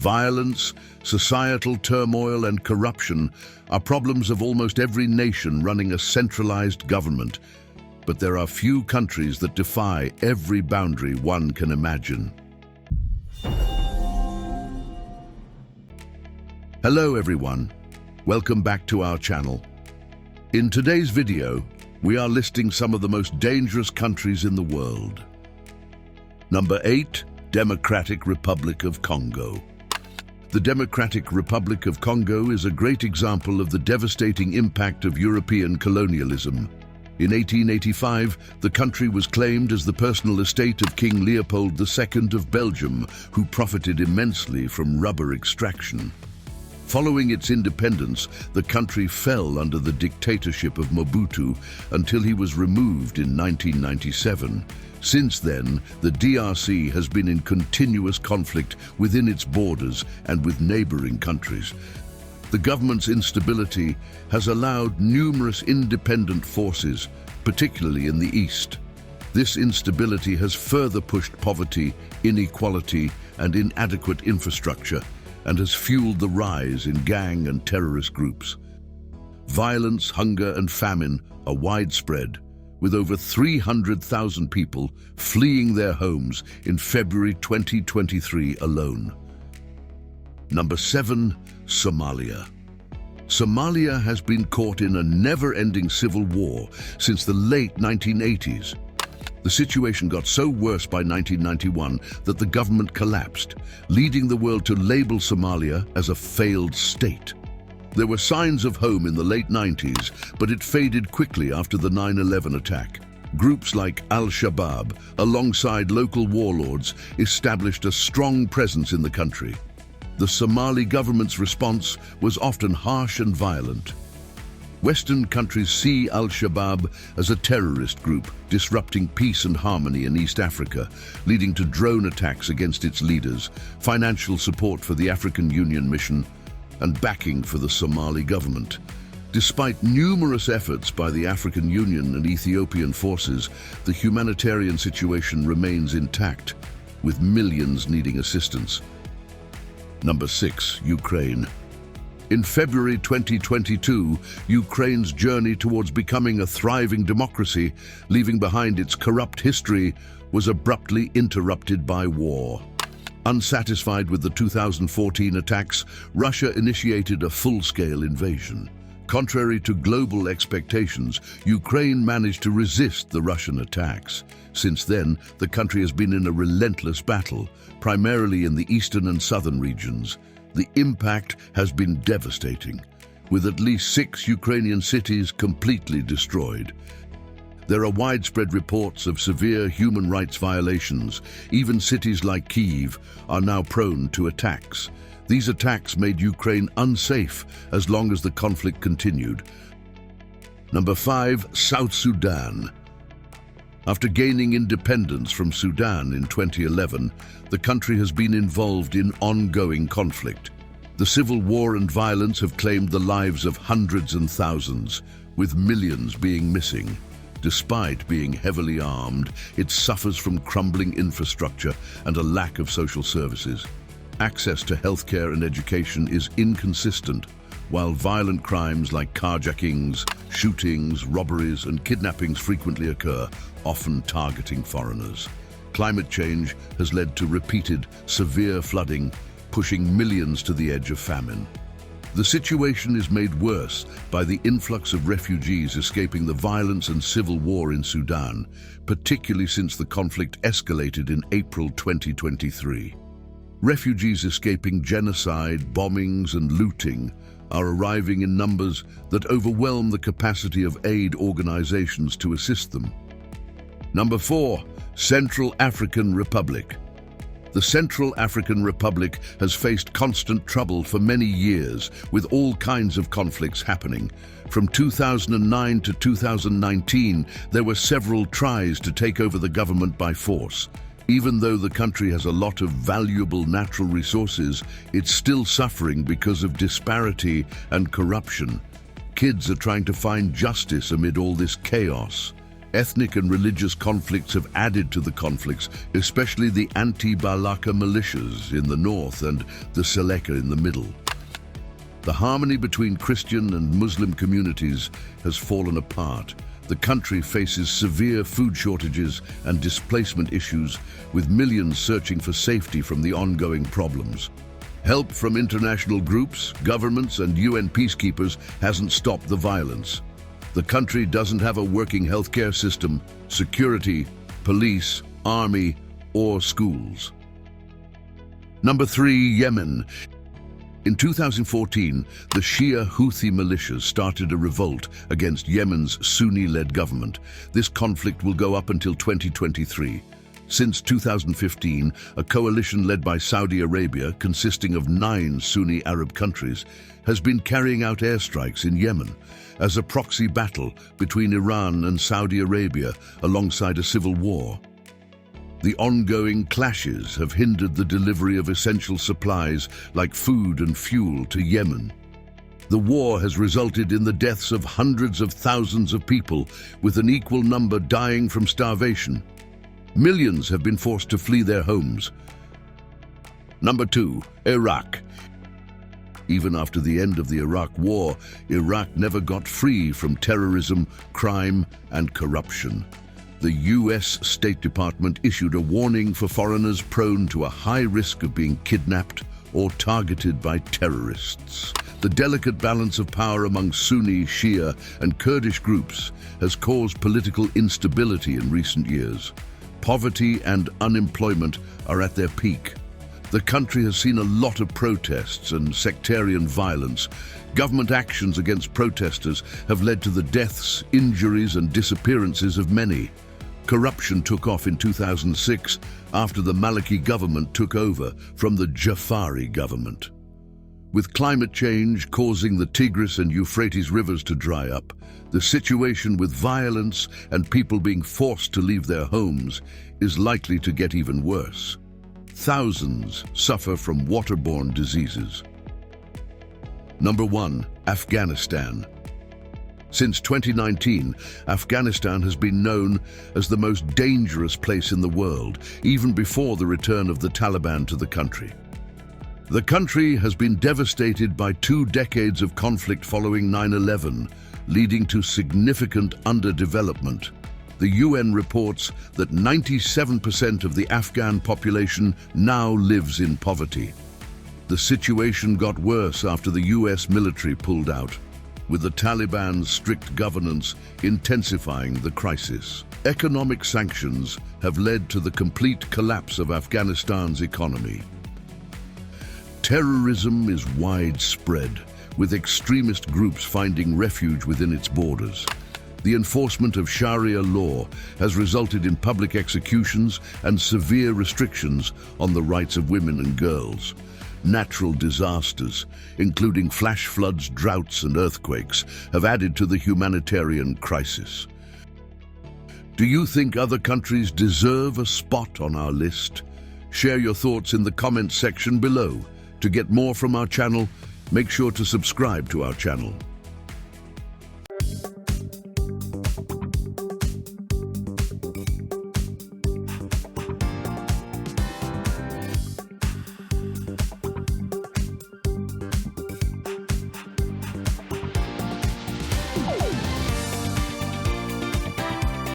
Violence, societal turmoil, and corruption are problems of almost every nation running a centralized government. But there are few countries that defy every boundary one can imagine. Hello everyone, welcome back to our channel. In today's video, we are listing some of the most dangerous countries in the world. Number 8, Democratic Republic of Congo. The Democratic Republic of Congo is a great example of the devastating impact of European colonialism. In 1885, the country was claimed as the personal estate of King Leopold II of Belgium, who profited immensely from rubber extraction. Following its independence, the country fell under the dictatorship of Mobutu until he was removed in 1997. Since then, the DRC has been in continuous conflict within its borders and with neighboring countries. The government's instability has allowed numerous independent forces, particularly in the east. This instability has further pushed poverty, inequality, and inadequate infrastructure, and has fueled the rise in gang and terrorist groups. Violence, hunger, and famine are widespread, with over 300,000 people fleeing their homes in February 2023 alone. Number 7, Somalia. Somalia has been caught in a never-ending civil war since the late 1980s. The situation got so worse by 1991 that the government collapsed, leading the world to label Somalia as a failed state. There were signs of home in the late 90s, but it faded quickly after the 9/11 attack. Groups like Al-Shabaab, alongside local warlords, established a strong presence in the country. The Somali government's response was often harsh and violent. Western countries see Al-Shabaab as a terrorist group, disrupting peace and harmony in East Africa, leading to drone attacks against its leaders, financial support for the African Union mission, and backing for the Somali government. Despite numerous efforts by the African Union and Ethiopian forces, the humanitarian situation remains intact, with millions needing assistance. Number 6, Ukraine. In February 2022, Ukraine's journey towards becoming a thriving democracy, leaving behind its corrupt history, was abruptly interrupted by war. Unsatisfied with the 2014 attacks, Russia initiated a full-scale invasion. Contrary to global expectations, Ukraine managed to resist the Russian attacks. Since then, the country has been in a relentless battle, primarily in the eastern and southern regions. The impact has been devastating, with at least 6 Ukrainian cities completely destroyed. There are widespread reports of severe human rights violations. Even cities like Kyiv are now prone to attacks. These attacks made Ukraine unsafe as long as the conflict continued. Number 5, South Sudan. After gaining independence from Sudan in 2011, the country has been involved in ongoing conflict. The civil war and violence have claimed the lives of hundreds and thousands, with millions being missing. Despite being heavily armed, it suffers from crumbling infrastructure and a lack of social services. Access to healthcare and education is inconsistent, while violent crimes like carjackings, shootings, robberies, and kidnappings frequently occur, often targeting foreigners. Climate change has led to repeated, severe flooding, pushing millions to the edge of famine. The situation is made worse by the influx of refugees escaping the violence and civil war in Sudan, particularly since the conflict escalated in April 2023. Refugees escaping genocide, bombings, and looting are arriving in numbers that overwhelm the capacity of aid organizations to assist them. Number 4, Central African Republic. The Central African Republic has faced constant trouble for many years, with all kinds of conflicts happening. From 2009 to 2019, there were several tries to take over the government by force. Even though the country has a lot of valuable natural resources, it's still suffering because of disparity and corruption. Kids are trying to find justice amid all this chaos. Ethnic and religious conflicts have added to the conflicts, especially the anti-Balaka militias in the north and the Seleka in the middle. The harmony between Christian and Muslim communities has fallen apart. The country faces severe food shortages and displacement issues, with millions searching for safety from the ongoing problems. Help from international groups, governments, and UN peacekeepers hasn't stopped the violence. The country doesn't have a working healthcare system, security, police, army, or schools. Number 3, Yemen. In 2014, the Shia Houthi militias started a revolt against Yemen's Sunni-led government. This conflict will go up until 2023. Since 2015, a coalition led by Saudi Arabia, consisting of 9 Sunni Arab countries, has been carrying out airstrikes in Yemen as a proxy battle between Iran and Saudi Arabia alongside a civil war. The ongoing clashes have hindered the delivery of essential supplies like food and fuel to Yemen. The war has resulted in the deaths of hundreds of thousands of people, with an equal number dying from starvation. Millions have been forced to flee their homes. Number 2, Iraq. Even after the end of the Iraq War, Iraq never got free from terrorism, crime, and corruption. The US State Department issued a warning for foreigners prone to a high risk of being kidnapped or targeted by terrorists. The delicate balance of power among Sunni, Shia, and Kurdish groups has caused political instability in recent years. Poverty and unemployment are at their peak. The country has seen a lot of protests and sectarian violence. Government actions against protesters have led to the deaths, injuries, and disappearances of many. Corruption took off in 2006 after the Maliki government took over from the Jafari government. With climate change causing the Tigris and Euphrates rivers to dry up, the situation with violence and people being forced to leave their homes is likely to get even worse. Thousands suffer from waterborne diseases. Number 1, Afghanistan. Since 2019, Afghanistan has been known as the most dangerous place in the world, even before the return of the Taliban to the country. The country has been devastated by 2 decades of conflict following 9/11, leading to significant underdevelopment. The UN reports that 97% of the Afghan population now lives in poverty. The situation got worse after the US military pulled out, with the Taliban's strict governance intensifying the crisis. Economic sanctions have led to the complete collapse of Afghanistan's economy. Terrorism is widespread, with extremist groups finding refuge within its borders. The enforcement of Sharia law has resulted in public executions and severe restrictions on the rights of women and girls. Natural disasters, including flash floods, droughts, and earthquakes, have added to the humanitarian crisis. Do you think other countries deserve a spot on our list? Share your thoughts in the comments section below. To get more from our channel, make sure to subscribe to our channel.